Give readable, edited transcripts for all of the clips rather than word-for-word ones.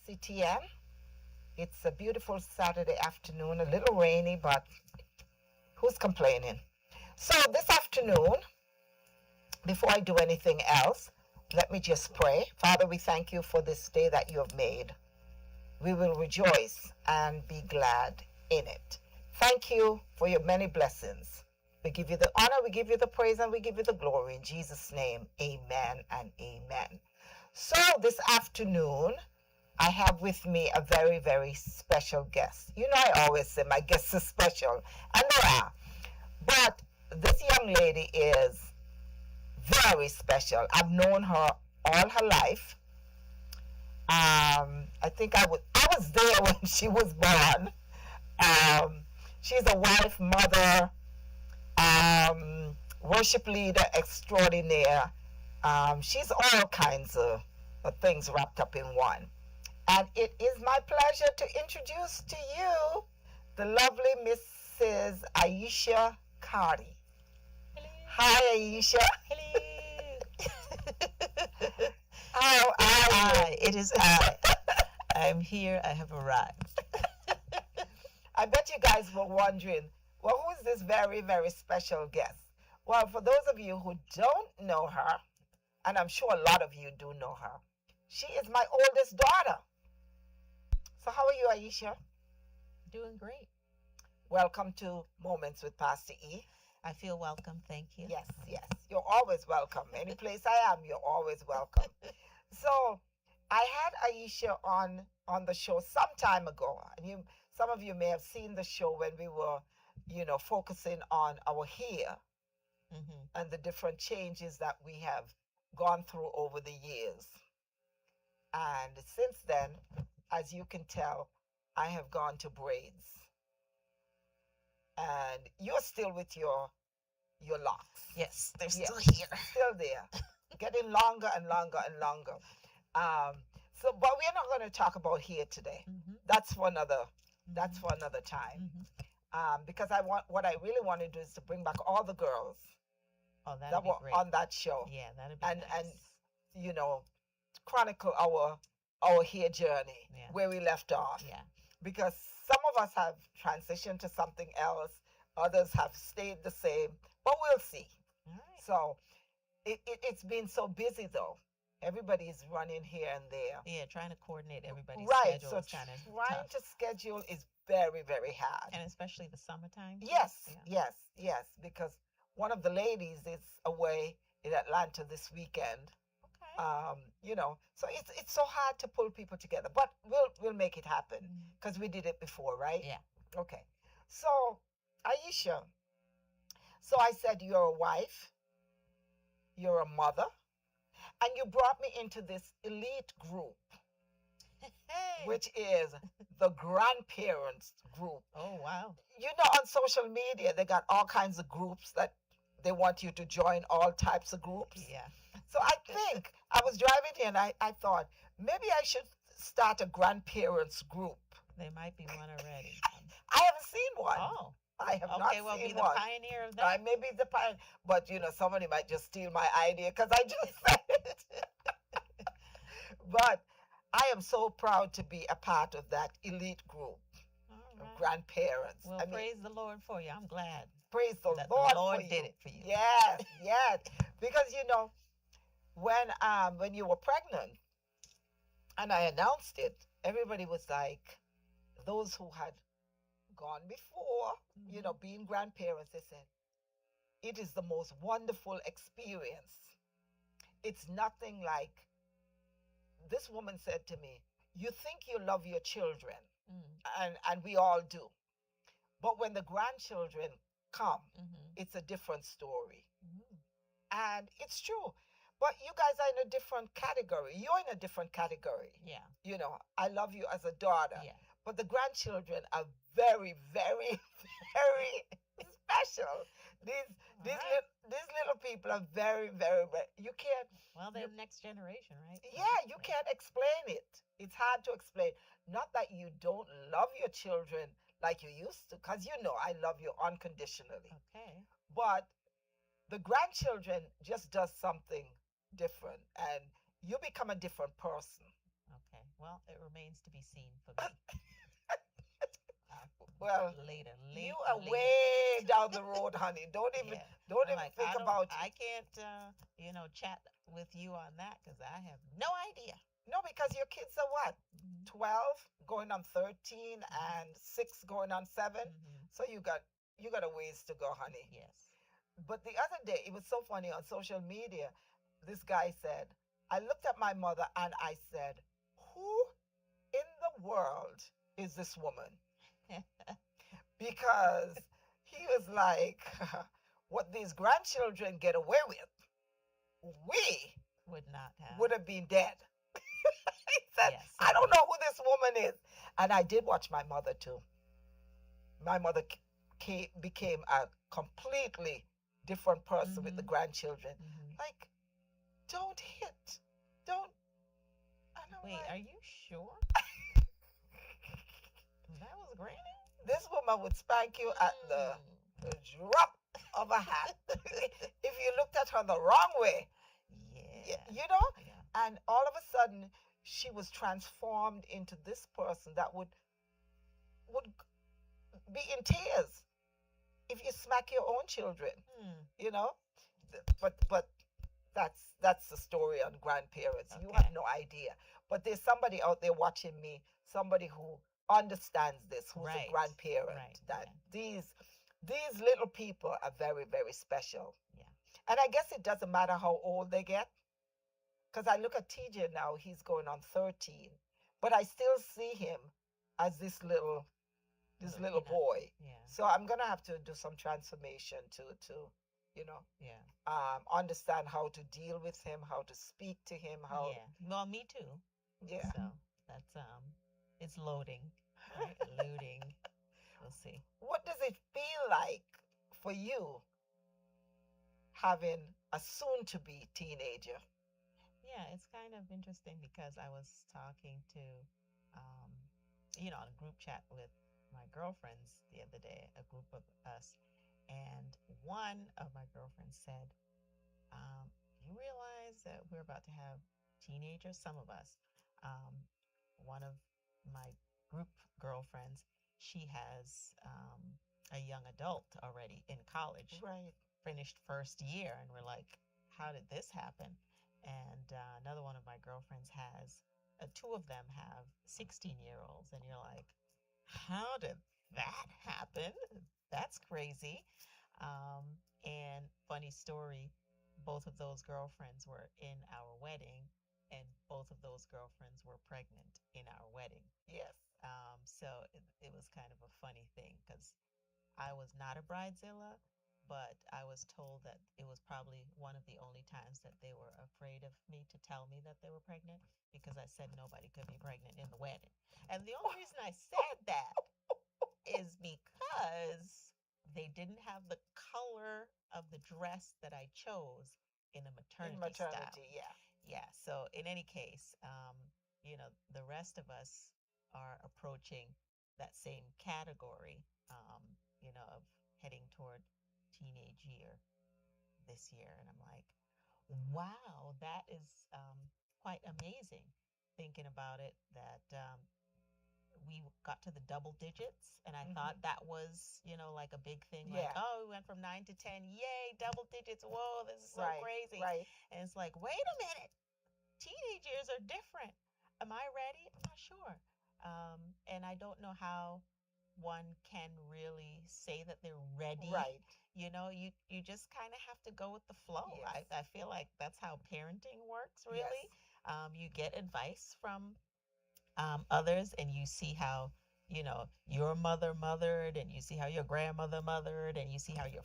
CTM. It's a beautiful Saturday afternoon, a little rainy, but who's complaining? So this afternoon, before I do anything else, let me just pray. Father, we thank you for this day that you have made. We will rejoice and be glad in it. Thank you for your many blessings. We give you the honor, we give you the praise, and we give you the glory. In Jesus' name, amen and amen. So this afternoon, I have with me a very, very special guest. You know, I always say my guests are special, and they are. But this young lady is very special. I've known her all her life. I think I was there when she was born. She's a wife, mother, worship leader extraordinaire. She's all kinds of things wrapped up in one. And it is my pleasure to introduce to you the lovely Mrs. Aisha Cardi. Hello. Hi, Aisha. Hello. How are you? It is I. I'm here. I have arrived. I bet you guys were wondering, well, who is this very, very special guest? Well, for those of you who don't know her, and I'm sure a lot of you do know her, she is my oldest daughter. So how are you, Aisha? Doing great. Welcome to Moments with Pastor E. I feel welcome. Thank you. Yes, yes. You're always welcome. Any place I am, you're always welcome. So I had Aisha on the show some time ago. And some of you may have seen the show when we were, focusing on our hair and the different changes that we have gone through over the years. And since then, as you can tell, I have gone to braids. And you're still with your locks. Yes, they're Yeah, still here. Still there. Getting longer and longer and longer. But we're not going to talk about hair today. That's for another time. Because what I really want to do is to bring back all the girls that were great. on that show. Yeah, that'd be and nice. and chronicle our hair journey where we left off. Yeah. Because some of us have transitioned to something else, others have stayed the same, but we'll see. All right. So it's been so busy though. Everybody's running here and there. Yeah, trying to coordinate everybody's Right. schedule So is kind of trying tough. to schedule is very, very hard. And especially the summertime. Yes, Yeah. yes. Because one of the ladies is away in Atlanta this weekend. Okay. So it's so hard to pull people together, but we'll make it happen because we did it before, right? Yeah. Okay. So Aisha, so I said you're a wife, you're a mother, and you brought me into this elite group, which is the grandparents group. Oh, wow. On social media, they got all kinds of groups that they want you to join, all types of groups. Yeah. So I think I was driving here and I thought maybe I should start a grandparents group. There might be one already. I haven't seen one. Oh. I have not Okay, well, seen be the one. pioneer of that. I may be the pioneer, but somebody might just steal my idea because I just said it. But I am so proud to be a part of that elite group of grandparents. Well, praise the Lord for you. I'm glad. Praise the that Lord. The Lord for did you. it for you. Yes, yes. Because when you were pregnant and I announced it, everybody was like, those who had gone before, being grandparents, they said, it is the most wonderful experience. It's nothing like, this woman said to me, you think you love your children, and we all do. But when the grandchildren come, it's a different story. And it's true. But you guys are in a different category. You're in a different category. Yeah. I love you as a daughter. Yeah. But the grandchildren are very, very, very special. These little people are very, very, very, you can't. Well, they're the next generation, right? Yeah, you can't explain it. It's hard to explain. Not that you don't love your children like you used to, because I love you unconditionally. Okay. But the grandchildren just does something different, and you become a different person. Okay. Well, it remains to be seen for me. Well, Later, you late, are later. way down the road, honey. Yeah. Don't I'm even like, think about it. I can't, chat with you on that because I have no idea. No, because your kids are what? Hmm. 12 going on 13 Hmm. and 6 going on 7. Hmm. So you got a ways to go, honey. Yes. But the other day, it was so funny on social media. This guy said, I looked at my mother and I said, who in the world is this woman? Because he was like, what these grandchildren get away with, we Would not would have. have been dead. He said, Yes, I don't certainly. know who this woman is. And I did watch my mother too. My mother became a completely different person with the Hmm. grandchildren. Hmm. Like, don't hit. Don't. And I'm Wait, are like, you sure that was Granny? this woman would spank you at Mm. the drop of a hat if you looked at her the wrong way. Yeah. You know? Yeah. And all of a sudden, she was transformed into this person that would be in tears if you smack your own children. Hmm. You know? But that's the story on grandparents. You have Okay. no idea. But there's somebody out there watching me, somebody who understands this, who's a Right. grandparent, Right. that Yeah. these little people are very, very special. Yeah. And I guess it doesn't matter how old they get. Because I look at TJ now, he's going on 13. But I still see him as this little Peanut. boy. Yeah. So I'm gonna have to do some transformation to you know Yeah. understand how to deal with him, how to speak to him, how Yeah. Well, me too. yeah. So that's it's loading. Right? Loading. We'll see. What does it feel like for you having a soon to be teenager? Yeah, it's kind of interesting because I was talking to, um, on a group chat with my girlfriends the other day, a group of us, and one of my girlfriends said, "You realize that we're about to have teenagers? Some of us." Um, One of my group girlfriends, she has a young adult already in college, Right. finished first year, and we're like, how did this happen? And another one of my girlfriends has, two of them have 16-year-olds, and you're like, how did that happen? That's crazy. Um, and funny story, both of those girlfriends were in our wedding, and both of those girlfriends were pregnant in our wedding. Yes. So it was kind of a funny thing because I was not a bridezilla, but I was told that it was probably one of the only times that they were afraid of me to tell me that they were pregnant because I said nobody could be pregnant in the wedding. And the only reason I said that is because they didn't have the color of the dress that I chose in a In maternity style. maternity, yeah. Yeah, so in any case, the rest of us are approaching that same category, of heading toward teenage year this year. And I'm like, wow, that is quite amazing thinking about it that we got to the double digits. And I thought that was, like a big thing, like, Yeah. oh, we went from 9 to 10. Yay, double digits. Whoa, this is so Right. crazy. Right. And it's like, wait a minute, teenage years are different. Am I ready? I'm not sure. And I don't know how one can really say that they're ready. Right. You just kind of have to go with the flow. Yes. I feel like that's how parenting works, really. Yes. You get advice from others, and you see how your mother mothered, and you see how your grandmother mothered, and you see how your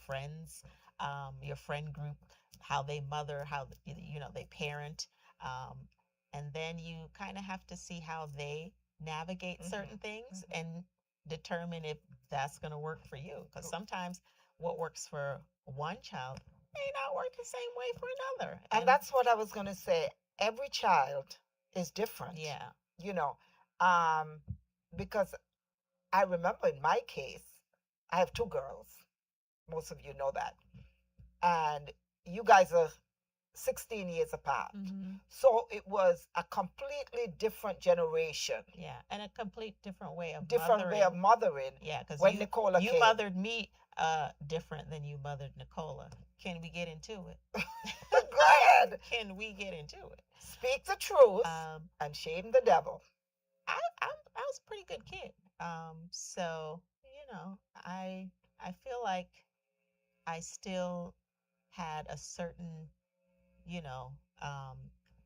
friend group, how they mother, how they parent, um, and then you kind of have to see how they navigate certain things and determine if that's going to work for you, because sometimes what works for one child may not work the same way for another. And that's what I was going to say. Every child is different. Yeah. You know, um, because I remember in my case, I have two girls. Most of you know that. And you guys are 16 years apart. Mm-hmm. So it was a completely different generation, Yeah, and a complete different way of different way of mothering. mothering Yeah, because when Nicola you came. mothered me different than you mothered Nicola. Can we get into it? Go ahead. Can we get into it? Speak the truth Um, and shame the devil. I was a pretty good kid. So you know, I feel like I still had a certain, you know, um,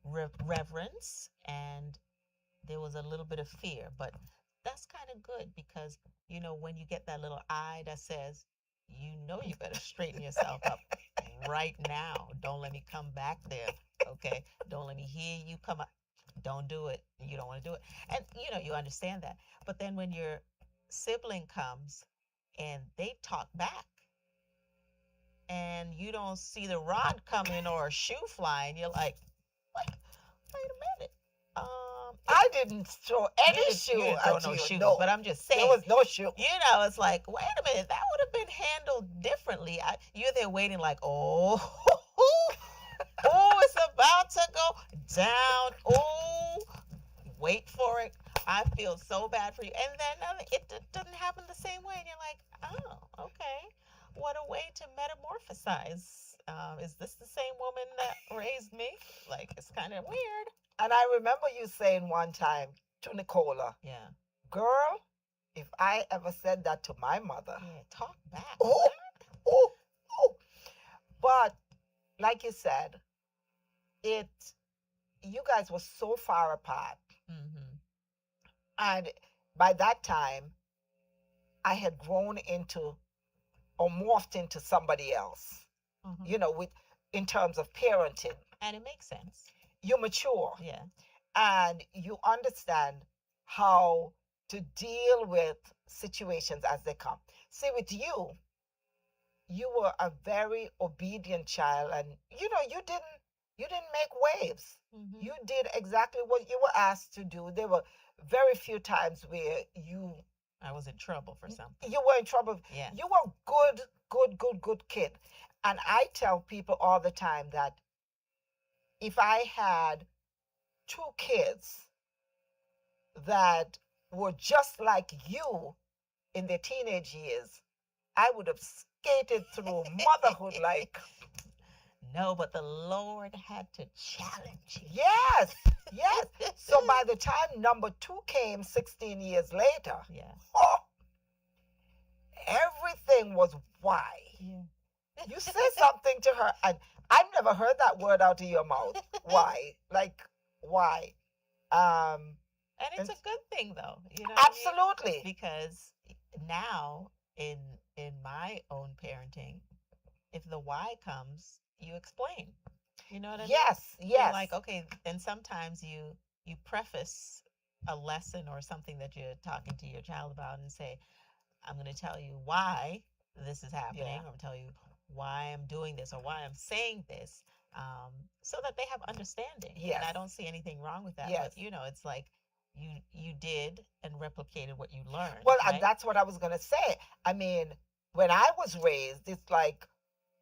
reverence, and there was a little bit of fear, but that's kind of good because when you get that little eye that says, you better straighten yourself up right now. Don't let me come back there. Okay, don't let me hear you come up. Don't do it. You don't want to do it, and you understand that. But then when your sibling comes and they talk back, and you don't see the rod coming or a shoe flying, you're like, wait a minute. I didn't throw any shoe you didn't throw at no you. shoes, No, but I'm just there saying. was no shoe. It's like, wait a minute, that would have been handled differently. You're there waiting, like, oh, oh, it's about to go down. Oh, wait for it. I feel so bad for you. And then it doesn't happen the same way. And you're like, oh, okay. What a way to metamorphosize. Is this the same woman that raised me? Like, it's kind of weird. And I remember you saying one time to Nicola, Yeah. girl, if I ever said that to my mother, Yeah, talk back. oh, oh, oh. But like you said, you guys were so far apart. Mm-hmm. And by that time, I had grown into or morphed into somebody else, Mm-hmm. in terms of parenting. And it makes sense. You mature. Yeah. And you understand how to deal with situations as they come. See, with you were a very obedient child, and you didn't make waves. Mm-hmm. You did exactly what you were asked to do. There were very few times where I was in trouble for something. you were in trouble. Yeah. You were good kid. And I tell people all the time that if I had two kids that were just like you in their teenage years, I would have skated through motherhood like. No, but the Lord had to challenge you. Yes, yes. So by the time number two came 16 years later, Yeah. oh, everything was why. Yeah. You say something to her, and I've never heard that word out of your mouth. Why? Like, why? And it's a good thing, though. Absolutely. Because now in my own parenting, if the why comes, you explain. You know what I mean? Yes, You're yes. like, okay, and sometimes you preface a lesson or something that you're talking to your child about and say, I'm going to tell you why this is happening. Yeah. I'm going to tell you why I'm doing this or why I'm saying this, so that they have understanding. Yes. And I don't see anything wrong with that. Yes. But it's like you did and replicated what you learned. Well, right? and that's what I was going to say. I mean, when I was raised, it's like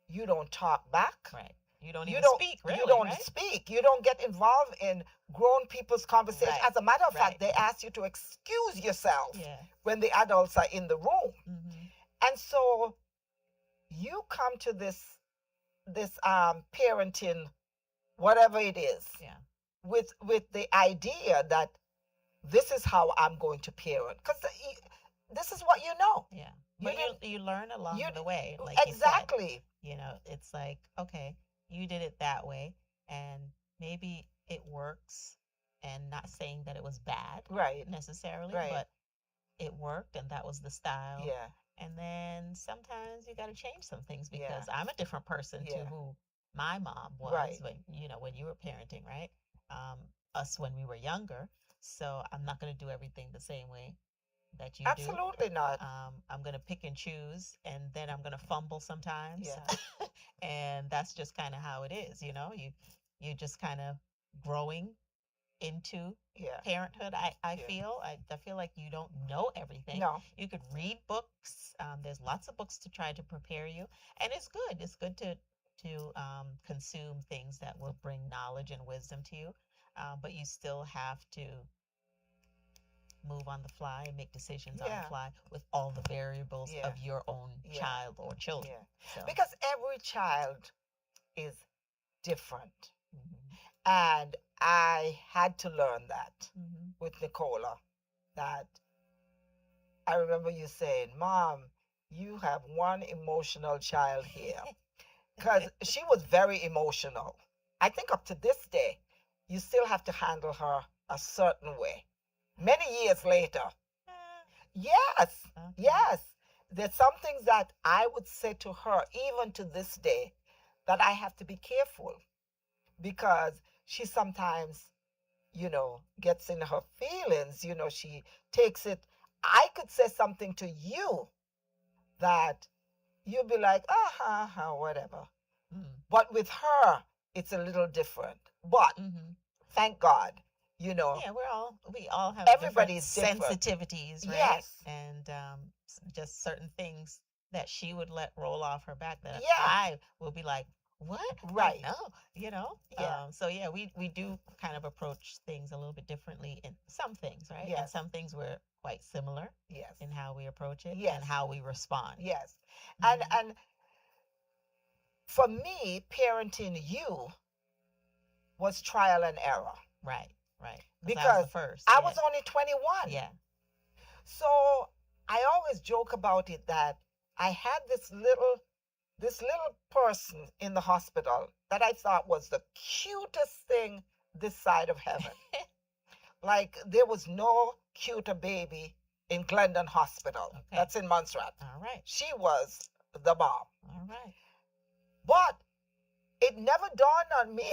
you don't talk back. Right. You don't even don't speak, really. You don't right? speak. You don't get involved in grown people's conversation. Right. As a matter of fact, Right. they ask you to excuse yourself Yeah. when the adults are in the room. Mm-hmm. And so you come to this parenting, whatever it is, Yeah. with the idea that this is how I'm going to parent, because this is what you know. Yeah. You But you learn along you- the way. Like exactly. You said, it's like, okay, you did it that way, and maybe it works, and not saying that it was bad Right. necessarily, Right. but it worked, and that was the style. Yeah. And then sometimes you got to change some things Yeah. because I'm a different person to Yeah. who my mom was Right. when you were parenting, right? Us when we were younger. So I'm not going to do everything the same way that you do. Absolutely not. I'm going to pick and choose, and then I'm going to fumble sometimes. Yeah. And that's just kind of how it is, you just kind of growing into Yeah. parenthood. I Yeah. feel like you don't know everything. No. You could read books. There's lots of books to try to prepare you, and it's good. It's good to to consume things that will bring knowledge and wisdom to you, but you still have to move on the fly and make decisions on the Yeah. fly with all the variables Yeah. of your own Yeah. child or children. Yeah. So, Because every child is different. mhm, And I had to learn that mhm. with Nicola. That I remember you saying, Mom, you have one emotional child here. Because she was very emotional. I think up to this day, you still have to handle her a certain way. Many years later, yes, Okay. yes. There's some things that I would say to her, even to this day, that I have to be careful because she sometimes, gets in her feelings. She takes it. I could say something to you that you'll be like, whatever. Mm. But with her, it's a little different. But Mm-hmm. thank God, you know, Yeah, we all have everybody's different different. sensitivities, right? Yes. And just certain things that she would let roll off her back that Yeah. I will be like, what? Right. No, Yeah. So yeah, we do kind of approach things a little bit differently in some things, right? And Yes. some things we're quite similar Yes. in how we approach it Yes. and how we respond. Yes. Mhm. And for me, parenting you was trial and error Right, right. I was because the first. I Yeah. was only 21. Yeah. So I always joke about it that I had this little person in the hospital that I thought was the cutest thing this side of heaven. Like there was no cuter baby in Glendon Hospital. Okay. That's in Montserrat. All right. She was the bomb. All right. But it never dawned on me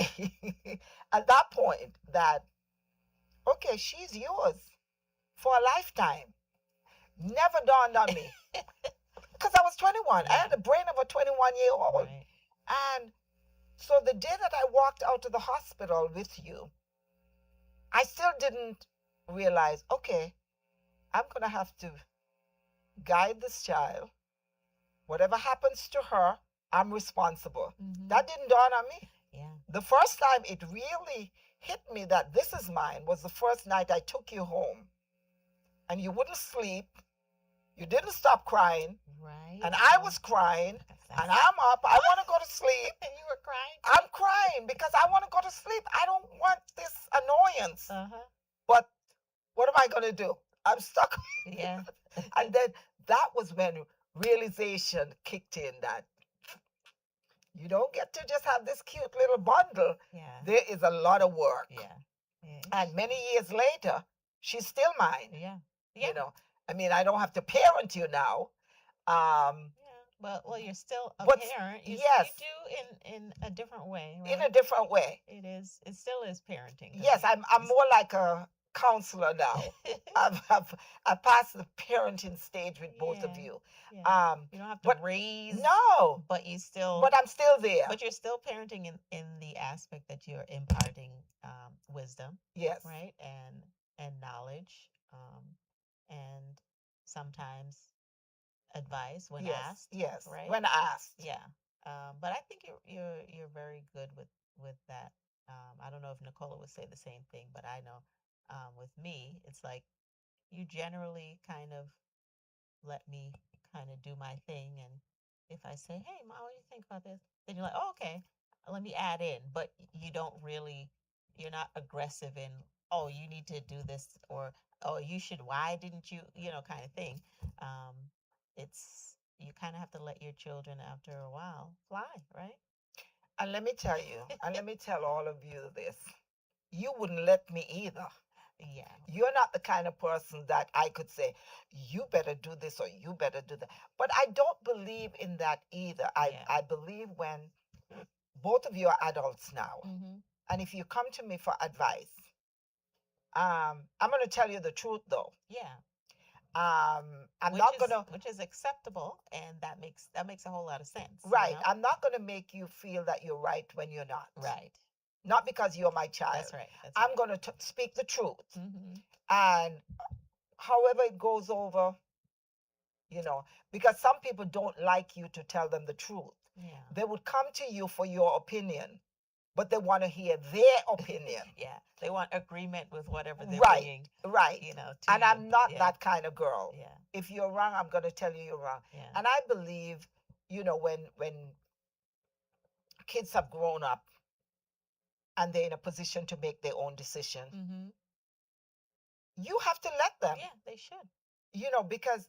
at that point that, okay, she's yours for a lifetime. Never dawned on me because I was 21. I had the brain of a 21-year-old. Right. And so the day that I walked out of the hospital with you, I still didn't realize, okay, I'm going to have to guide this child. Whatever happens to her, I'm responsible. Mhm. That didn't dawn on me. Yeah. The first time it really hit me that this is mine was the first night I took you home. And you wouldn't sleep. You didn't stop crying. Right. And I was crying. And I'm up. I want to go to sleep. And you were crying? I'm crying because I want to go to sleep. I don't want this annoyance. Uh-huh. But what am I going to do? I'm stuck. Yeah. And then that was when realization kicked in that you don't get to just have this cute little bundle. Yeah. There is a lot of work. Yeah. Yeah. And many years later, she's still mine. Yeah. Yeah. I mean, I don't have to parent you now. Yeah. Well, you're still a But parent. yes. You do in a different way, right? In a different way. It still is parenting. Yes, I'm more like a counselor now. I've passed the parenting stage with both of you. Yeah. You don't have to raise. No. But you still. But I'm still there. But you're still parenting in the aspect that you're imparting wisdom. Yes. Right. And knowledge. And sometimes advice when asked. Yes. Right. When asked. Yeah. But I think you're very good with that. I don't know if Nicola would say the same thing, but I know with me, it's like you generally kind of let me kind of do my thing. And if I say, hey, Mom, what do you think about this? Then you're like, oh, okay, let me add in. But you're not aggressive in, oh, you need to do this or, oh, you should, why didn't you, kind of thing. You kind of have to let your children after a while fly, right? And let me tell you, and let me tell all of you this. You wouldn't let me either. Yeah. You're not the kind of person that I could say, you better do this or you better do that. But I don't believe in that either. I believe when both of you are adults now, Mm-hmm. and if you come to me for advice, I'm going to tell you the truth though. Yeah. Which is acceptable, and that makes a whole lot of sense. Right. I'm not going to make you feel that you're right when you're not. Right. Not because you're my child. That's right. I'm going to speak the truth. Mm-hmm. And however it goes over, you know, because some people don't like you to tell them the truth. Yeah. They would come to you for your opinion, but they want to hear their opinion. Yeah. They want agreement with whatever they're Right, bringing, right. to And you. I'm not Yeah. that kind of girl. Yeah. If you're wrong, I'm going to tell you you're wrong. Yeah. And I believe, when kids have grown up and they're in a position to make their own decision, Mm-hmm. you have to let them. Yeah, they should. Because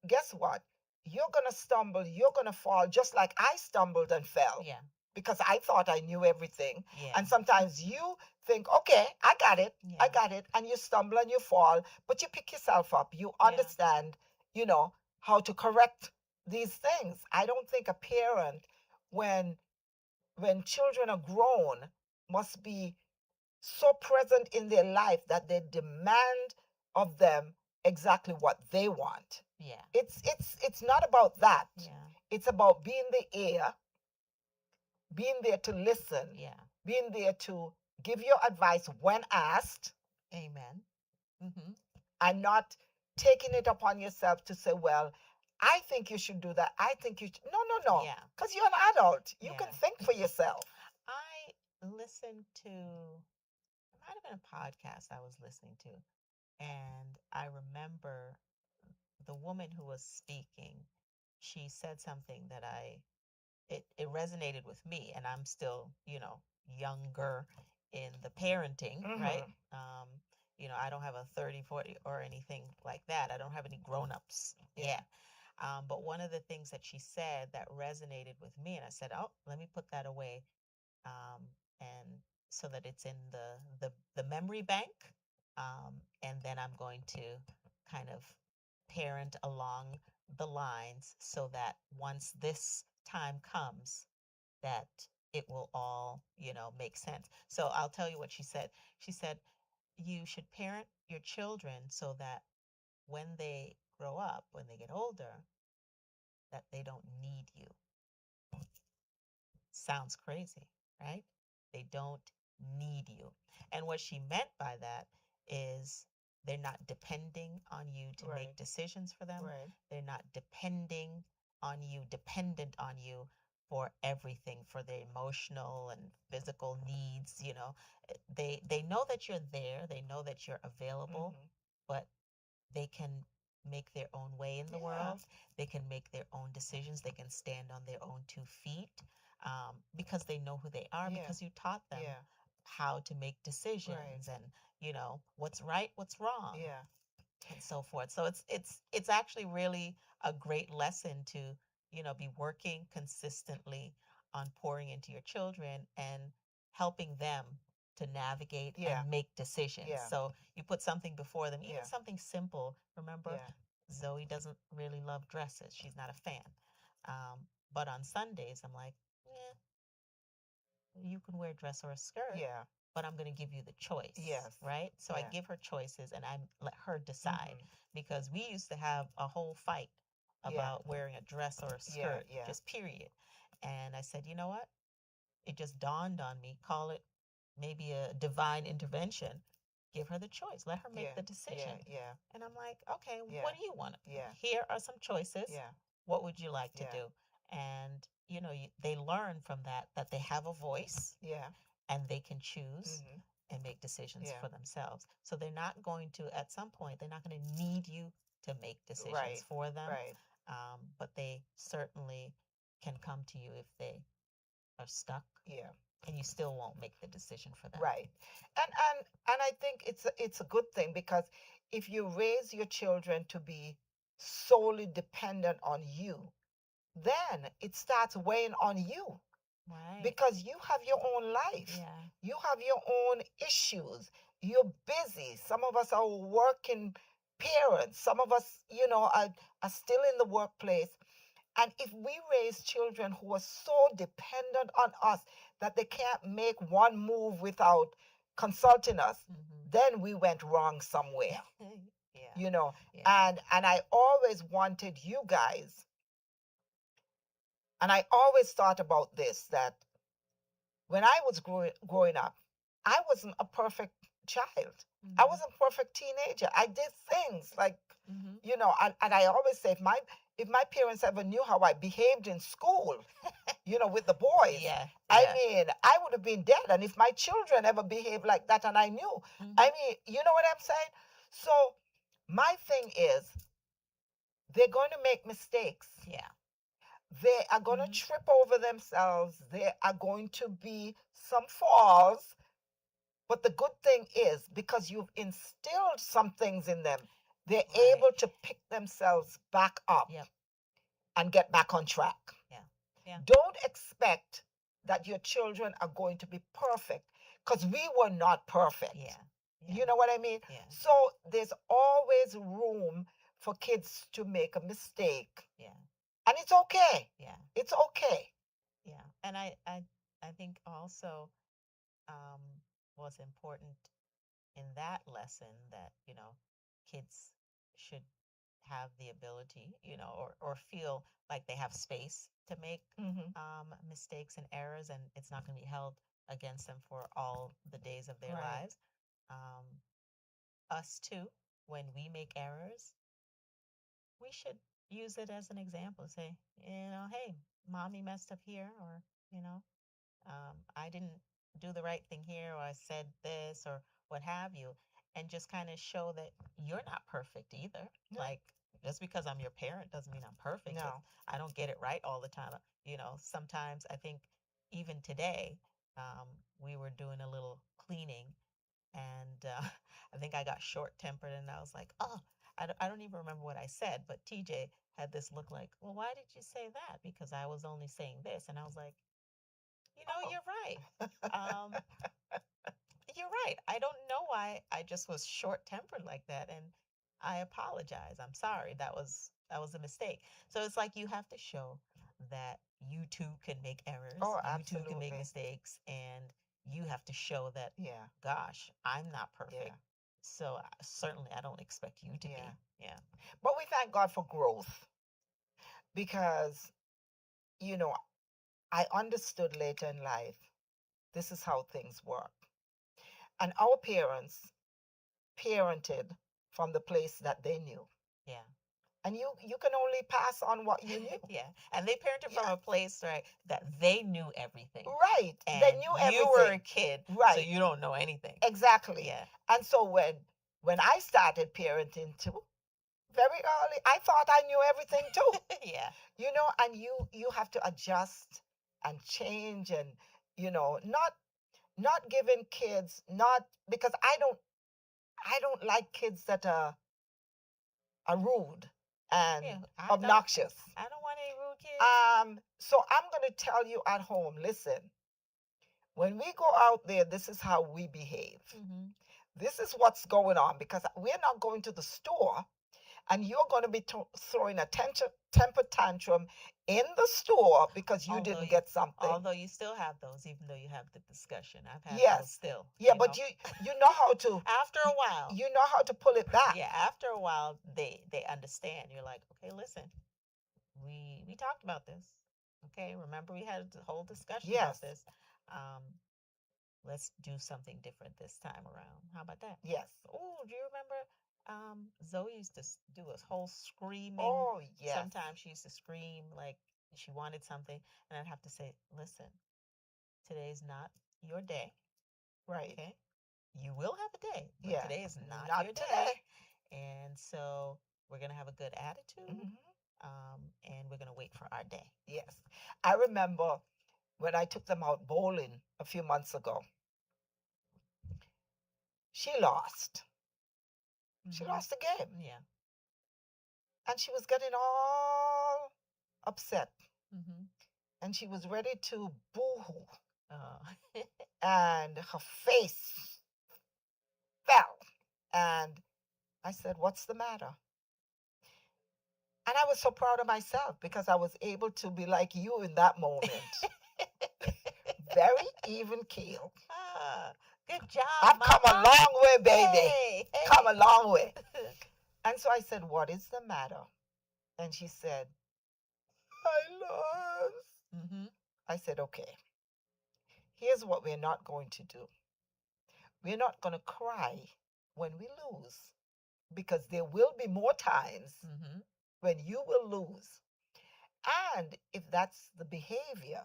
guess what? You're going to stumble, you're going to fall, just like I stumbled and fell. Yeah. Because I thought I knew everything. Yeah. And sometimes you think, okay, I got it, I Yeah. got it. And you stumble and you fall, but you pick yourself up. You Yeah. understand, how to correct these things. I don't think a parent, when children are grown, must be so present in their life that they demand of them exactly what they want. Yeah. It's not about that. Yeah. It's about being the ear, being there to listen, Yeah. being there to give your advice when asked, Amen. Mm-hmm. and not taking it upon yourself to say, well, I think you should do that. I think you should. No, no, no. Yeah. Because you're an adult. You can Yeah. think for yourself. I listened to, it might have been a podcast I was listening to, and I remember the woman who was speaking, she said something that it resonated with me, and I'm still, younger in the parenting, right? Mm-hmm. I don't have a 30, 40 or anything like that. I don't have any grown-ups yet. But one of the things that she said that resonated with me, and I said, oh, let me put that away, and so that it's in the memory bank. And then I'm going to kind of parent along the lines so that once this time comes, that it will all, make sense. So I'll tell you what she said. She said, you should parent your children so that when they grow up, when they get older, that they don't need you. Sounds crazy, right? They don't need you. And what she meant by that is they're not depending on you to Right. make decisions for them. Right. They're not dependent on you for everything, for their emotional and physical needs. They know that you're there. They know that you're available, Mm-hmm. but they can make their own way in the Yeah. world. They can make their own decisions. They can stand on their own 2 feet, because they know who they are, Yeah. because you taught them Yeah. how to make decisions, Right. and what's right, what's wrong, Yeah. and so forth. So it's actually really a great lesson to be working consistently on pouring into your children and helping them to navigate Yeah. and make decisions. Yeah. So you put something before them, even Yeah. something simple. Remember, Yeah. Zoe doesn't really love dresses. She's not a fan. But on Sundays, I'm like, yeah, you can wear a dress or a skirt, Yeah. but I'm going to give you the choice. Yes. Right? So I Yeah. give her choices and I let her decide, Mm-hmm. because we used to have a whole fight Yeah. about wearing a dress or a Yeah. skirt, Yeah. just period. And I said, you know what? It just dawned on me, call it maybe a divine intervention. Give her the choice. Let her make Yeah. the decision. Yeah. Yeah. And I'm like, okay, Yeah. what do you want? Yeah. Here are some choices. Yeah. What would you like to Yeah. do? And, they learn from that they have a voice Yeah. and they can choose Mm-hmm. and make decisions Yeah. for themselves. So they're not going to, at some point, they're not going to need you to make decisions Right. for them. Right. But they certainly can come to you if they are stuck, Yeah. and you still won't make the decision for them. Right. And I think it's a good thing, because if you raise your children to be solely dependent on you, then it starts weighing on you, Right. because you have your own life. Yeah. You have your own issues. You're busy. Some of us are working parents. Some of us, are still in the workplace. And if we raise children who are so dependent on us that they can't make one move without consulting us, Mm-hmm. then we went wrong somewhere. Yeah. Yeah. And I always wanted you guys, and I always thought about this, that when I was growing up, I wasn't a perfect child. I Mm-hmm. wasn't a perfect teenager. I did things like, Mm-hmm. and I always say, if if my parents ever knew how I behaved in school, with the boys, Yeah, I yeah. mean, I would have been dead. And if my children ever behaved like that and I knew, I Hmm. mean, you know what I'm saying? So my thing is, they're going to make mistakes. Yeah. They are going to Hmm. trip over themselves. There are going to be some falls. But the good thing is, because you've instilled some things in them, they're Right. able to pick themselves back up Yep. and get back on track. Yeah. Yeah. Don't expect that your children are going to be perfect, because we were not perfect. Yeah. Yeah. You know what I mean? Yeah. So there's always room for kids to make a mistake. Yeah. And it's okay. Yeah. It's okay. Yeah. And I think also um, was important in that lesson that kids should have the ability, or feel like they have space to make Hmm. mistakes and errors, and it's not going to be held against them for all the days of their Right. lives. Um, us too, when we make errors, we should use it as an example. Say, hey, mommy messed up here, or you know, I didn't do the right thing here, or I said this, or what have you, and just kind of show that you're not perfect either. No. Like, just because I'm your parent doesn't mean I'm perfect. No. I don't get it right all the time. Sometimes I think even today, we were doing a little cleaning, and I think I got short tempered, and I was like, oh, I don't even remember what I said, but TJ had this look like, well, why did you say that? Because I was only saying this. And I was like, Oh. you're right. Um, you're right. I don't know why I just was short tempered like that. And I apologize. I'm sorry. That was a mistake. So it's like you have to show that you too can make errors. Oh, You too can make absolutely. mistakes. And you have to show that, Yeah. gosh, I'm not Yeah. perfect. So certainly I don't expect you to Yeah. be. Yeah. But we thank God for growth, because, you know, I understood later in life this is how things work. And our parents parented from the place that they knew. Yeah. And you can only pass on what you knew. Yeah. And they parented from Yeah. a place, right, that they knew everything. Right. They And knew you were a everything. kid, so Right. you don't know anything. Exactly. Yeah. And so when I started parenting too, very early, I thought I knew everything too. Yeah. And you have to adjust and change, and not giving kids, not because I don't like kids that are rude and Yeah. obnoxious. I don't want any rude kids. So I'm going to tell you at home, listen, when we go out there, this is how we behave. Mm-hmm. This is what's going on, because we're not going to the store and you're going to be throwing a temper tantrum in the store because you didn't get something. Although you still have those, even though you have the discussion. I've had those Yes. still. Yeah, but you know how to After a while. you know how to pull it back. Yeah, after a while they understand. You're like, okay, listen, we talked about this. Okay, remember we had a whole discussion Yes. about this. Um, let's do something different this time around. How about that? Yes. Oh, do you remember Zoe used to do a whole screaming? Oh, yes. Sometimes she used to scream like she wanted something, and I'd have to say, listen, today's not your day. Right. Okay. You will have a day, but Yeah. today is not Not your day. today. And so we're going to have a good attitude, Mhm. and we're going to wait for our day. Yes. I remember when I took them out bowling a few months ago. She lost. She lost the game. Yeah. And she was getting all upset. Mm-hmm. And she was ready to boo-hoo. Oh. And her face fell. And I said, "What's the matter?" And I was so proud of myself because I was able to be like you in that moment. Very even keel. Ah, good job, I've come a Mama. long way, baby. Hey, hey. Come a long way. And so I said, "What is the matter?" And she said, "I lost." Mm-hmm. I said, "Okay, here's what we're not going to do. We're not going to cry when we lose, because there will be more times Mm-hmm. when you will lose. And if that's the behavior,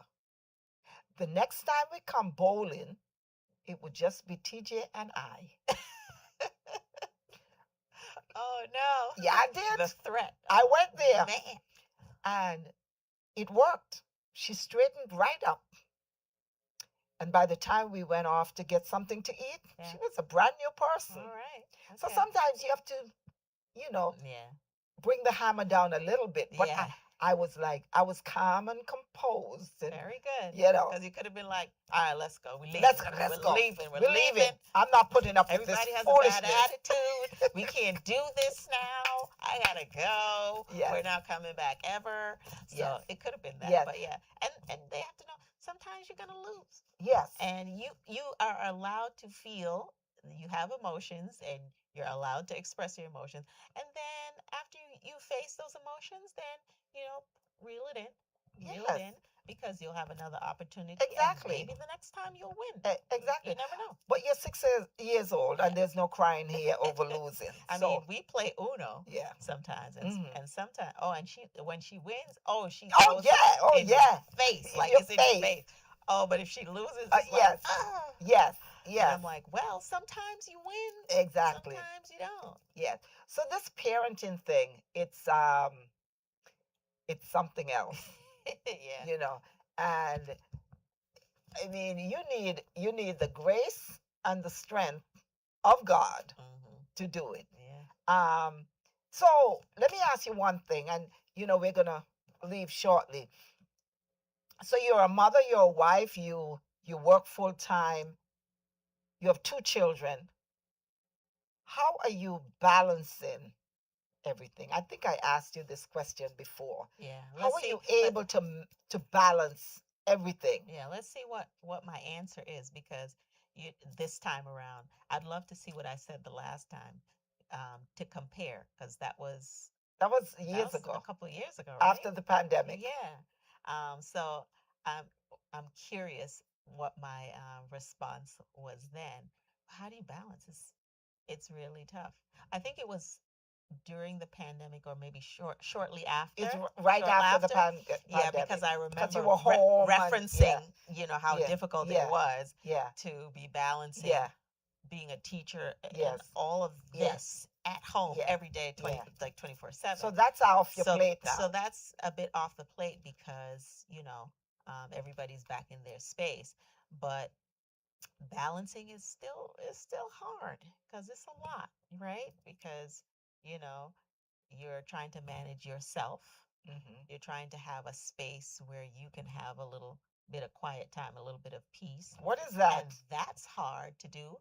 the next time we come bowling, it would just be TJ and I. Oh no. Yeah, I did. The threat. I Oh, went there man. and it worked. She straightened right up. And by the time we went off to get something to eat, Yeah. she was a brand new person. All right. So Okay. sometimes you have to, you know, Yeah. bring the hammer down a little bit. But Yeah. I was like, I was calm and composed. And, Very good. you know, Because you could have been like, all right, let's go. We're leaving. let's We're go. leaving. We're We're leaving. I'm not putting up with this Everybody has a foolishness. bad attitude. We can't do this now. I gotta go. Yes. We're not coming back ever. So Yes. it could have been that. Yes. But yeah. And they have to know sometimes you're gonna lose. Yes. And you are allowed to feel, you have emotions and you're allowed to express your emotions. And then after you face those emotions, then, reel it in. Reel it in, Yes. because you'll have another opportunity. Exactly. And maybe the next time you'll win. Exactly. You never know. But you're 6 years old, and there's no crying here over losing. I So, mean, we play Uno yeah. sometimes, Mhm. and sometimes, and when she wins, she Oh goes yeah. Oh in yeah. your face, In like your it's in your face. face. Oh, but if she loses, it's Yes. like, ah. Yes. And Yes. I'm like, well, sometimes you win, Exactly. sometimes you don't. Yes. So this parenting thing, it's something else, Yeah. you know. And I mean, you need the grace and the strength of God Hmm. to do it. Yeah. So let me ask you one thing, and we're gonna leave shortly. So you're a mother, you're a wife, you work full time, you have 2 children. How are you balancing everything? I think I asked you this question before. Yeah. How are you able to balance everything? Yeah, let's see what my answer is, because this time around, I'd love to see what I said the last time, to compare, because That was that years was a ago, couple of years ago, right? after the pandemic. Yeah. So I'm I'm curious what my response was then. How do you balance? It's really tough. I think it was during the pandemic, or maybe shortly after. It's right Short after the Yeah, pandemic. because I Because you remember were home and referencing, how yeah, difficult yeah, it was yeah, to be balancing yeah, being a teacher and yes, all of yes, this at home yeah, every day, yeah. like 24/7. So that's off your plate now. So that's a bit off the plate, because everybody's back in their space, but balancing is still hard, because it's a lot, right? Because you know you're trying to manage yourself. Hmm. You're trying to have a space where you can have a little bit of quiet time, a little bit of peace, What is that? and that's hard to do.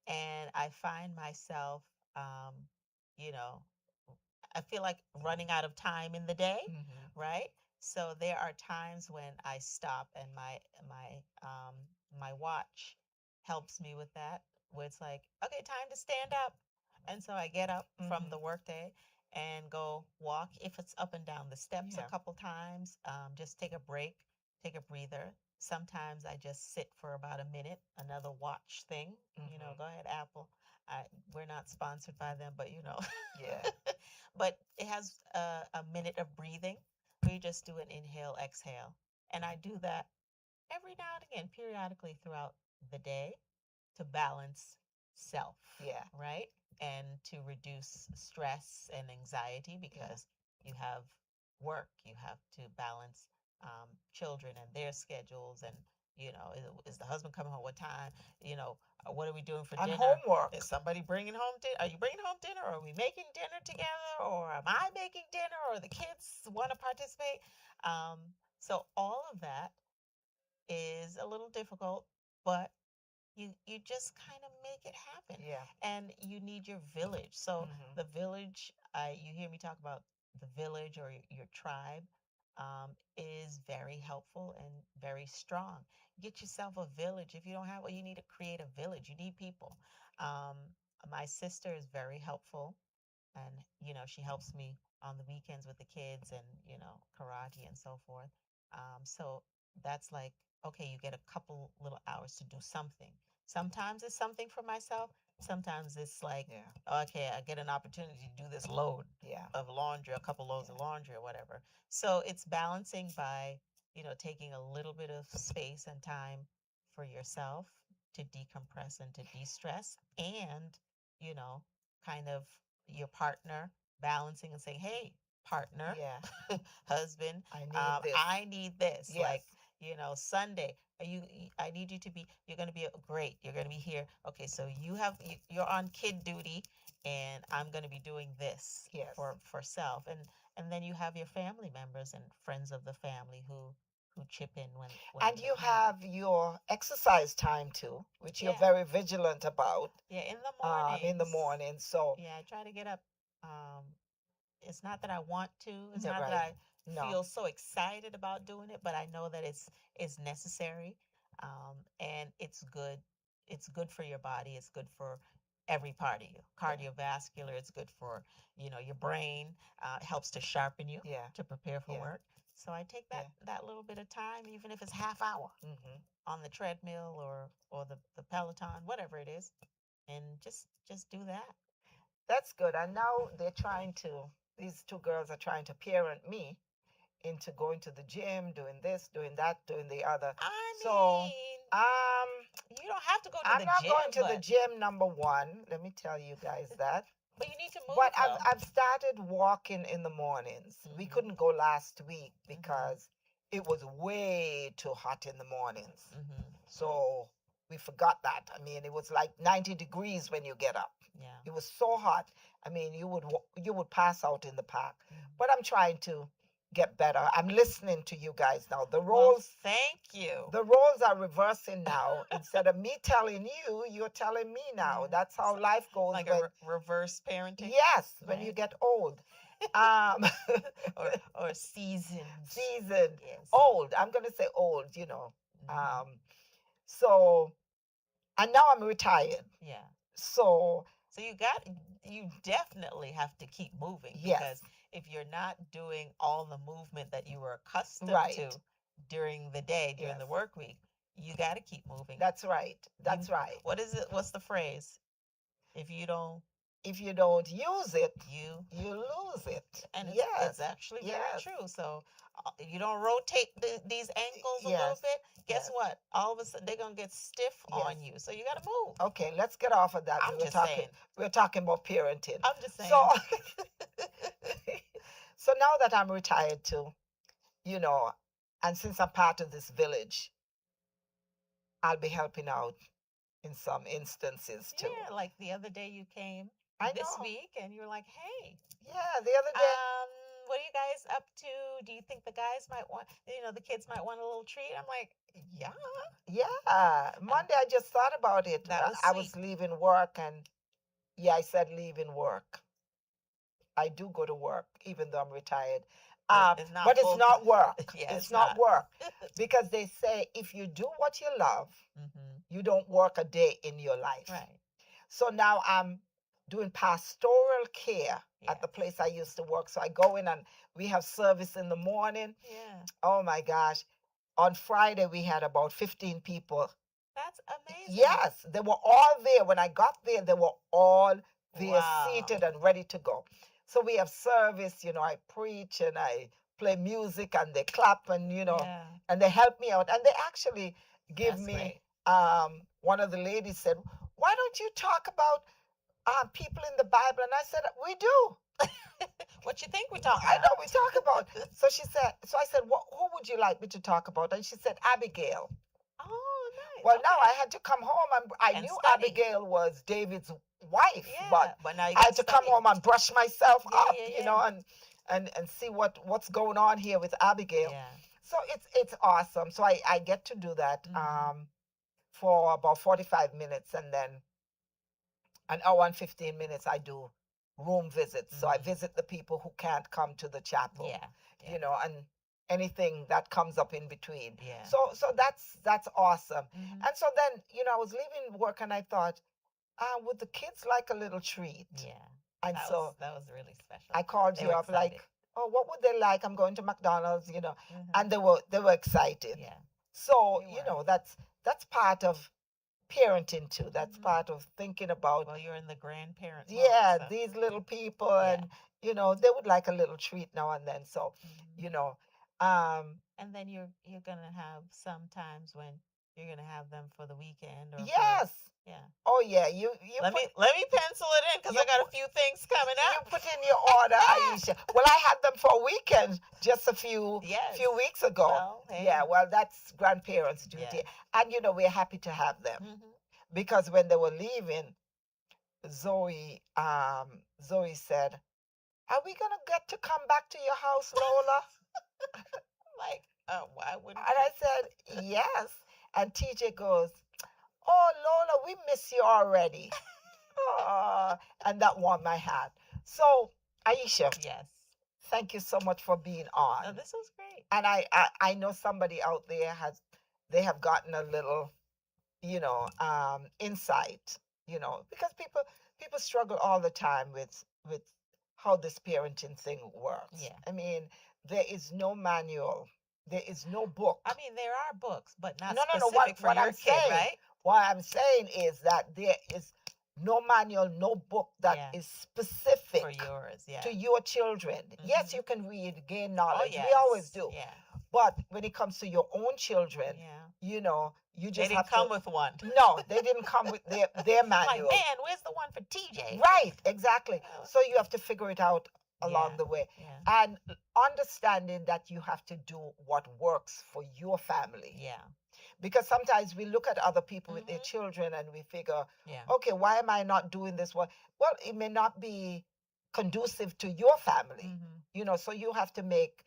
And I find myself, um, you know, I feel like running out of time in the day, Hmm. right? So there are times when I stop, and my watch helps me with that, where it's like, okay, time to stand up. And so I get up from the Hmm. workday and go walk, if it's up and down the steps, a Yeah. couple times, just take a break, take a breather. Sometimes I just sit for about a minute, another watch thing. Hmm. Go ahead, Apple. We're not sponsored by them, but Yeah. but it has a minute of breathing, where you just do an inhale, exhale. And I do that every now and again, periodically throughout the day, to balance self, Yeah. right? And to reduce stress and anxiety, Yeah. because you have work, you have to balance children and their schedules, and is the husband coming home? What time? What are we doing for And dinner? homework. Is somebody bringing home dinner? Are you bringing home dinner? Or are we making dinner together? Or am I making dinner? Or the kids want to participate? Um, so all of that is a little difficult, but you just kind of make it happen. Yeah. And you need your village. So Hmm. the village, you hear me talk about the village, or your tribe, is very helpful and very strong. Get yourself a village. If you don't have, well, you need to create a village. You need people. um, my sister is very helpful, and she helps me on the weekends with the kids, and karate and so forth. So that's like, okay, you get a couple little hours to do something. Sometimes it's something for myself, sometimes it's like, Yeah. okay, I get an opportunity to do this load Yeah. of laundry, a couple loads of Yeah. laundry or whatever. So it's balancing by, taking a little bit of space and time for yourself to decompress and to de-stress, and, you know, kind of your partner balancing and saying, hey, partner, Yeah. husband, I need this. I need this. Yes. Like, Sunday, I need you to be, you're going to be great. You're going to be here. Okay, so you're on kid duty, and I'm going to be doing this Yes. for self. And then you have your family members and friends of the family who chip in when And they you can. have your exercise time too, which you're Yeah. very vigilant about Yeah, in the in the mornings. morning. So, Yeah, I try to get up. Um, it's not that I want to. It's yeah, not that right. I No. feel so excited about doing it, but I know that it's necessary, and it's good. It's good for your body. It's good for every part of you. Yeah. Cardiovascular. It's good for your brain. It helps to sharpen you Yeah. to prepare for Yeah. work. So I take Yeah. that little bit of time, even if it's half hour Hmm. on the treadmill or the Peloton, whatever it is, and just do that. That's good. And now these two girls are trying to parent me into going to the gym, doing this, doing that, doing the other. I So, mean, um, you don't have to go to I'm the not gym, going to the but gym, number one. Let me tell you guys that. you need to But move I've started walking in the mornings. We Mhm. couldn't go last week Mhm. because it was way too hot in the mornings. Mhm. So we forgot that. I mean, it was like 90 degrees when you get up. Yeah. It was so hot. I mean, you would pass out in the park. Mhm. But I'm trying to get better. I'm listening to you guys now. Well, thank you. The roles are reversing now. Instead of me telling you, you're telling me now. Yeah. That's how life goes. Like When a reverse parenting. yes, when you Right. get old, um, or seasoned. seasoned, Yes. old. I'm gonna say old. Mhm. So and now I'm retired. Yeah. So So you definitely have to keep moving, because yes, if you're not doing all the movement that you were accustomed right. to during the day, during Yes, the work week, you got to keep moving. that's right. You That's right. what is it? What's the phrase? If you don't If you don't use it, you you lose it. and it's Yes, actually very yes, true. So you don't rotate these ankles a little yes, bit, guess yes, what? All of a sudden they're gonna get stiff yes. on you. So you got to move. Okay, let's get off of that. I'm just saying. We were talking about parenting. I'm just So saying. so now that I'm retired too, you know, and since I'm part of this village, I'll be helping out in some instances too. Yeah, like the other day you came I this know. week and you were like, "Hey, Yeah, the other day. what are you guys up to? Do you think the guys might want, the kids might want a little treat?" I'm like, "Yeah." Yeah, Monday I just thought about it. That was I sweet. was leaving work and yeah, I said leaving work. I do go to work even though I'm retired. It's not But it's full not time. work. Yeah, It's it's not not. work because they say if you do what you love, Mm-hmm. you don't work a day in your life. Right. So now I'm doing pastoral care at the Yes. place I used to work. So I go in and we have service in the morning. Yeah. Oh my gosh. On Friday, we had about 15 people. That's amazing. Yes, they were all there. When I got there, they were all there, Wow. seated and ready to go. So we have service, I preach and I play music and they clap and, Yeah. and they help me out. And they actually give That's me, great. one of the ladies said, why don't you talk about people in the Bible? And I said, we do. What you think we talking I about? know we talk about. So I said, who would you like me to talk about? And she said, Abigail. Oh, nice. Well, now I Okay. had to come home and I And knew study. Abigail was David's wife, Yeah, but now you I got had to come study. home and brush myself Yeah, up, yeah, and see what's going on here with Abigail. yeah. So it's awesome. So I get to do that for about 45 minutes, and then an hour and 15 minutes I do room visits. So I visit the people who can't come to the chapel. Yeah. And anything that comes up in between. Yeah. So that's awesome. Mhm. And so then, I was leaving work and I thought, would the kids like a little treat? Yeah. And so that was really special. I called They you were up excited. like, oh, what would they like? I'm going to McDonald's, Mhm. and they were excited. Yeah. So, They were. that's part of parenting too. That's Mhm. part of thinking about, Well, you're in the grandparent mode, yeah, so these little people, yeah. and they would like a little treat now and then. So, Mhm. you know, um, And then you're gonna have some times when you're gonna have them for the weekend or for yes. yeah. Oh yeah, you Let put me let me pencil it in because you I got a put few things coming you up. put in your order, Aisha. Well, I had them for a weekend just a Yes. few weeks ago. Well, Yeah, hey. well, that's grandparents' duty, Yes. and we're happy to have them Mhm. because when they were leaving, Zoe said, "Are we gonna get to come back to your house, Lola?" Like, why wouldn't And we? I said, "Yes." And TJ goes, "Oh, Lola, we miss you already." And that warmed my heart. So, Aisha, Yes. thank you so much for being on. No, this was great. And I know somebody out there they have gotten a little, insight, because people struggle all the time with how this parenting thing works. Yeah. I mean, there is no manual, there is no book. I mean, there are books, but not No, no, no. specific for What your I'm kid, saying, right? what I'm saying is that there is no manual, no book that Yeah. is specific For yours, yeah. to your children. Yes, Mhm. you can read, gain Oh, knowledge. yes. We always do. Yeah. But when it comes to your own children, Yeah. you They just didn't have come to. with one. No, they didn't come with their Like, manual. man, where's the one for TJ? Right, exactly. Oh, So you have to figure it out along yeah. the way. Yeah. And understanding that you have to do what works for your family. Yeah. Because sometimes we look at other people with their Mhm. children and we figure, Yeah. okay, why am I not doing this one? Well, it may not be conducive to your family, Mhm. so you have to make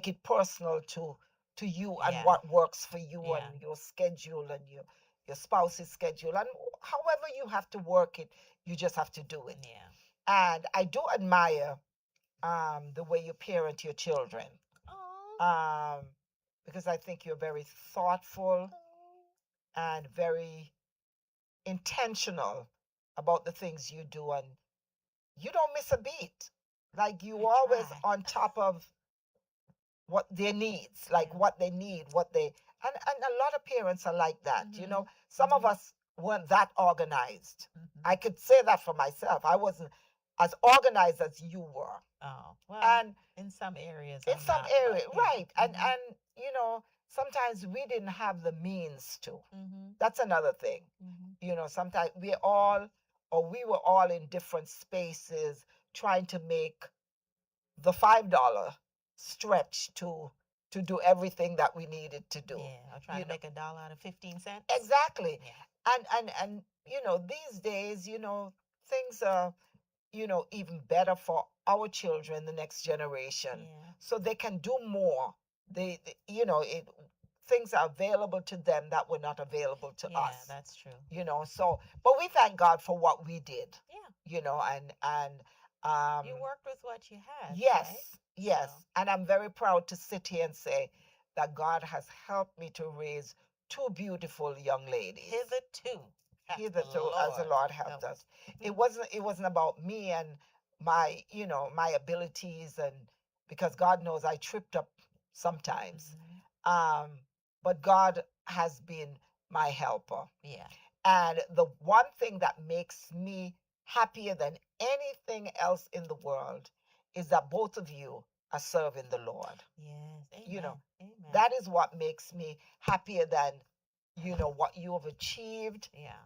it personal to you and Yeah. what works for you Yeah. and your schedule and your spouse's schedule, and however you have to work it, you just have to do it. Yeah. And I do admire the way you parent your children, Oh. um, because I think you're very thoughtful and very intentional about the things you do, and you don't miss a beat. Like you I always try. on top of what their needs, like Yeah. what they need, what they and a lot of parents are like that. Mhm. Some of Mhm. us weren't that organized. Mhm. I could say that for myself. I wasn't as organized as you were. Oh, well, And in some areas in I'm some not, but area, yeah. right. And Mhm. sometimes we didn't have the means to. Mhm. That's another thing. Mhm. Sometimes we were all in different spaces trying to make the $5 stretch to do everything that we needed to do. Yeah, or trying You to know, make $1 out of 15 cents. exactly. Yeah. And these days, things are, even better for our children, the next generation, Yeah. so they can do more. Things are available to them that were not available to Yeah, us. that's true. So, but we thank God for what we did. Yeah. And You worked with what you had, yes, right? yes. So, And I'm very proud to sit here and say that God has helped me to raise two beautiful young ladies. hitherto, as the Hitherto, as the Lord Lord helped helped. us. It wasn't about me and my abilities, and because God knows I tripped up sometimes. Mhm. But God has been my helper. Yeah. And the one thing that makes me happier than anything else in the world is that both of you are serving the Lord. Yes. You know, Amen. Amen. that is what makes me happier than, what you have achieved, Yeah.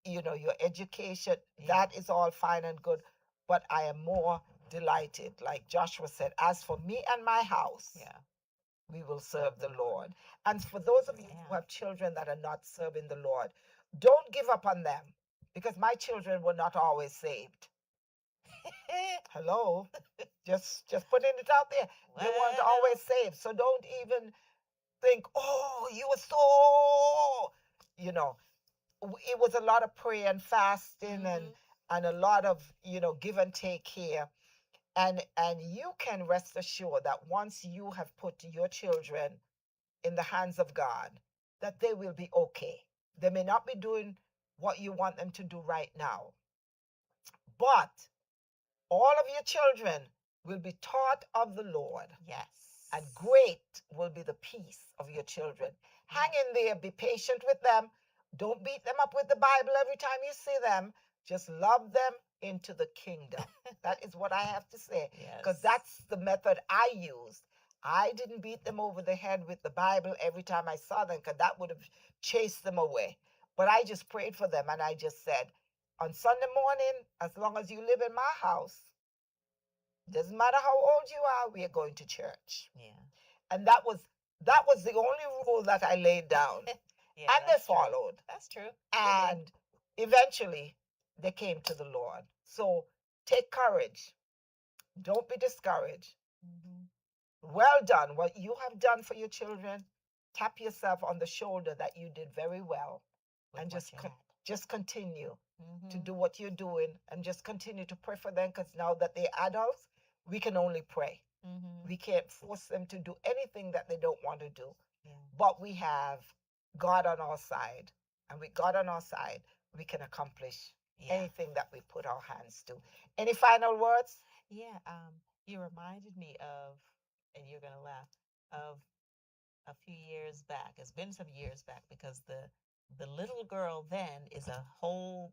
your education. Yeah. That is all fine and good. But I am more delighted, like Joshua said, as for me and my house, Yeah. we will serve the Lord. And for those of you Yeah. who have children that are not serving the Lord, don't give up on them, because my children were not always saved. Hello, just putting it out there. They weren't Well, always saved. So don't even think, oh, you were so, it was a lot of prayer and fasting, mhm. and a lot of, give and take here. And you can rest assured that once you have put your children in the hands of God, that they will be okay. They may not be doing what you want them to do right now, but all of your children will be taught of the Lord, Yes. and great will be the peace of your children. Hang in there, be patient with them. Don't beat them up with the Bible every time you see them. Just love them into the kingdom. That is what I have to say. Because Yes. that's the method I used. I didn't beat them over the head with the Bible every time I saw them, because that would have chased them away. But I just prayed for them, and I just said, on Sunday morning, as long as you live in my house, doesn't matter how old you are, we are going to church. Yeah. And that was the only rule that I laid down. Yeah, And they that's true. followed. That's true. They did. And eventually they came to the Lord. So take courage. Don't be discouraged. Mhm. Well done. What you have done for your children, tap yourself on the shoulder that you did very well. With And what just you had. just continue to Mhm. do what you're doing, and just continue to pray for them, because now that they're adults, we can only pray. Mhm. We can't force them to do anything that they don't want to do. Yeah. But we have God on our side. And with God on our side, we can accomplish Yeah. anything that we put our hands to. Any final words? Yeah. You reminded me of, and you're gonna laugh, of a few years back. It's been some years back, because the little girl then is a whole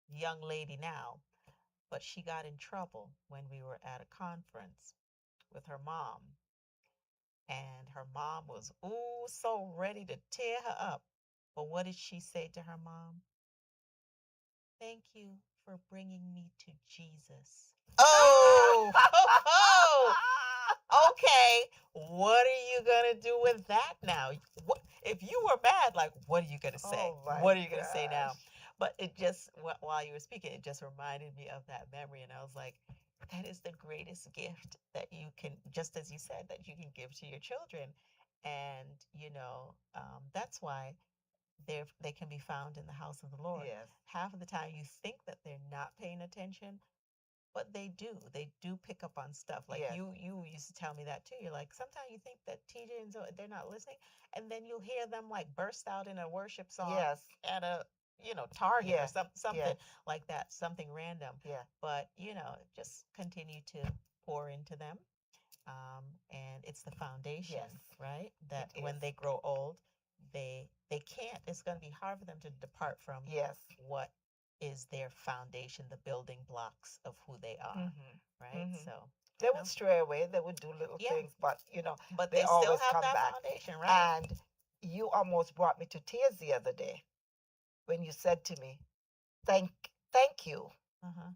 young lady now, but she got in trouble when we were at a conference with her mom, and her mom was ooh so ready to tear her up. But what did she say to her mom? Thank you for bringing me to Jesus. Oh! Okay, what are you gonna do with that now? What if you were mad? Like, what are you gonna say? Oh my What are you gonna say now? gosh. But it just, while you were speaking, it just reminded me of that memory, and I was like, that is the greatest gift that you can, just as you said, that you can give to your children, and that's why they can be found in the house of the Lord. Yes. Half of the time, you think that they're not paying attention, but they do. They do pick up on stuff. Like Yes. you used to tell me that too. You're like, sometimes you think that TJ and Zoe, they're not listening, and then you'll hear them like burst out in a worship song Yes. at a Target or Yeah. something Yeah. like that, something random. Yeah. But just continue to pour into them, and it's the foundation, Yes. right? That It when is. they grow old, they can't. It's going to be hard for them to depart from Yes. what is their foundation, the building blocks of who they are, Mhm. right? Mhm. So They would stray away. They would do little Yeah. things, but but they they still always have come that back. foundation, right? And you almost brought me to tears the other day when you said to me, thank you Uh-huh.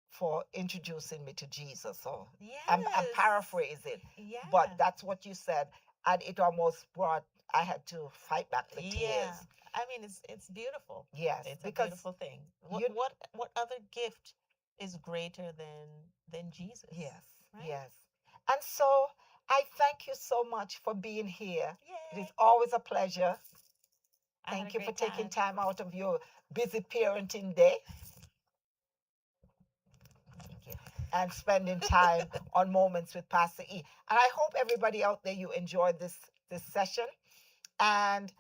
for introducing me to Jesus. So I'm Yes. paraphrasing, Yeah. but that's what you said, and it almost brought. I had to fight back the Yeah. tears. I mean, it's beautiful. Yes, It's a because beautiful thing. you. What other gift is greater than Jesus? Yes, Right? yes, and so I thank you so much for being here. It Yay. is always a pleasure. I had Thank a you for great taking time. time out of your busy parenting day Thank you. and spending time on Moments with Pastor E. And I hope everybody out there, you enjoyed this session. And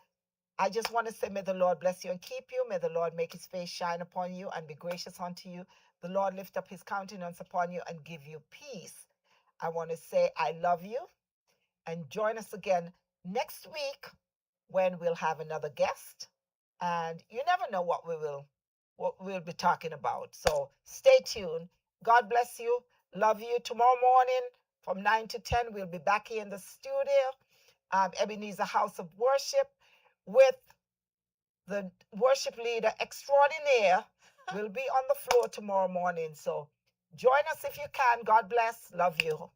I just want to say, may the Lord bless you and keep you. May the Lord make his face shine upon you and be gracious unto you. The Lord lift up his countenance upon you and give you peace. I want to say I love you, and join us again next week when we'll have another guest. And you never know what we'll be talking about. So stay tuned. God bless you. Love you. Tomorrow morning from 9 to 10, we'll be back here in the studio, Ebenezer House of Worship, with the worship leader extraordinaire. Will be on the floor tomorrow morning. So join us if you can. God bless. Love you.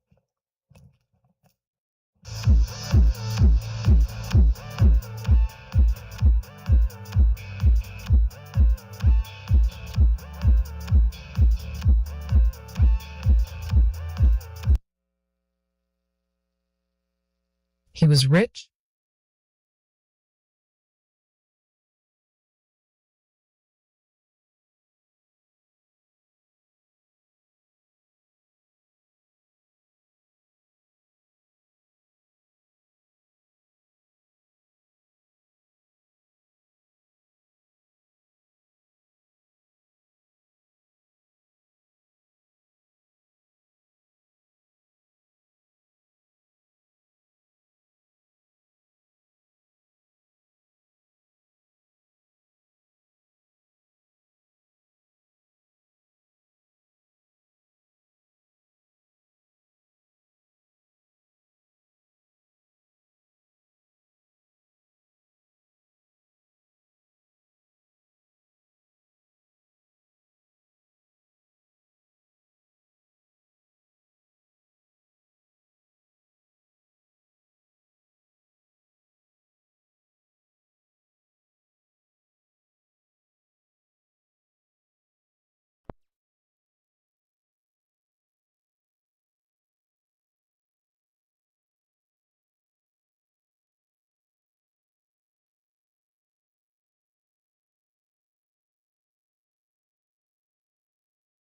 He was rich